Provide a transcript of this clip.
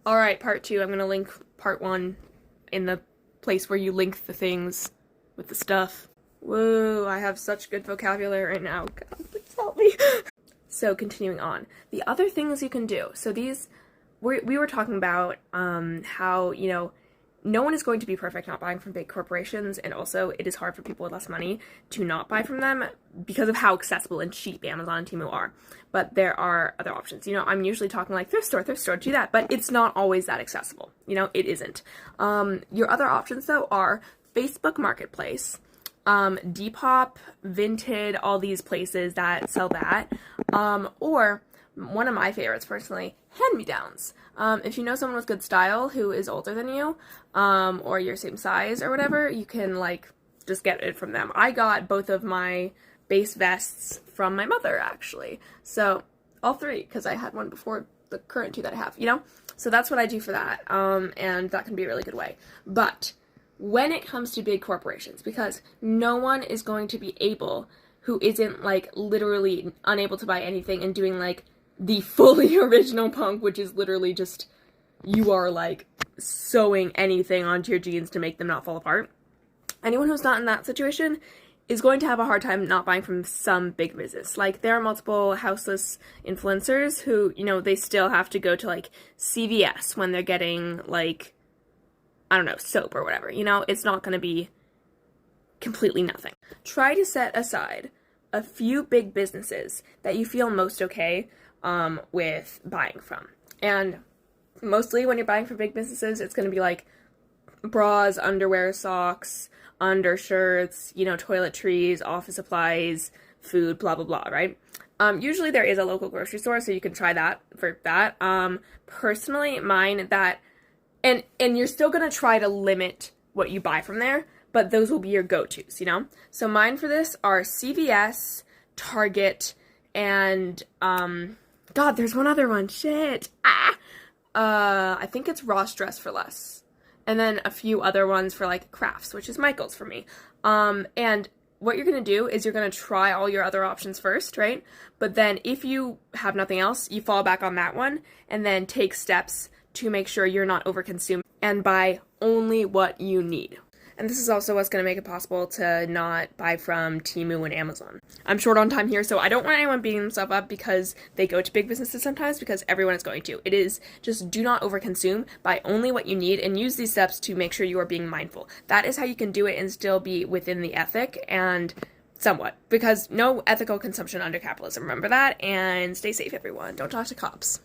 Alright, part 2. I'm gonna link part 1 in the place where you link the things with the stuff. Whoa, I have such good vocabulary right now. God, please help me. So, continuing on. The other things you can do. So these, we were talking about how, you know, no one is going to be perfect not buying from big corporations, and also it is hard for people with less money to not buy from them because of how accessible and cheap Amazon and Temu are. But there are other options. You know, I'm usually talking like thrift store, do that, but it's not always that accessible. You know, it isn't. Your other options, though, are Facebook Marketplace, Depop, Vinted, all these places that sell that, or one of my favorites, personally, hand-me-downs. If you know someone with good style who is older than you, or your same size or whatever, you can, like, just get it from them. I got both of my base vests from my mother, actually. So, all 3, because I had one before the current 2 that I have, you know? So that's what I do for that, and that can be a really good way. But when it comes to big corporations, because no one is going to be able, who isn't, like, literally unable to buy anything and doing, like, the fully original punk, which is literally just, you are, like, sewing anything onto your jeans to make them not fall apart. Anyone who's not in that situation is going to have a hard time not buying from some big business. Like, there are multiple houseless influencers who, you know, they still have to go to, like, CVS when they're getting, like, I don't know, soap or whatever. You know, it's not going to be completely nothing. Try to set aside a few big businesses that you feel most okay with buying from. And mostly when you're buying from big businesses, it's going to be like bras, underwear, socks, undershirts, you know, toiletries, office supplies, food, blah, blah, blah, right? Usually there is a local grocery store, so you can try that for that. Personally, mine that, and you're still going to try to limit what you buy from there, but those will be your go-tos, you know? So mine for this are CVS, Target, and, God, there's one other one, shit, I think it's Ross Dress for Less, and then a few other ones for, like, crafts, which is Michael's for me, and what you're gonna do is you're gonna try all your other options first, right? But then if you have nothing else, you fall back on that one, and then take steps to make sure you're not overconsuming and buy only what you need. And this is also what's going to make it possible to not buy from Temu and Amazon. I'm short on time here, so I don't want anyone beating themselves up because they go to big businesses sometimes, because everyone is going to. It is just do not overconsume, buy only what you need, and use these steps to make sure you are being mindful. That is how you can do it and still be within the ethic, and somewhat, because no ethical consumption under capitalism. Remember that, and stay safe, everyone. Don't talk to cops.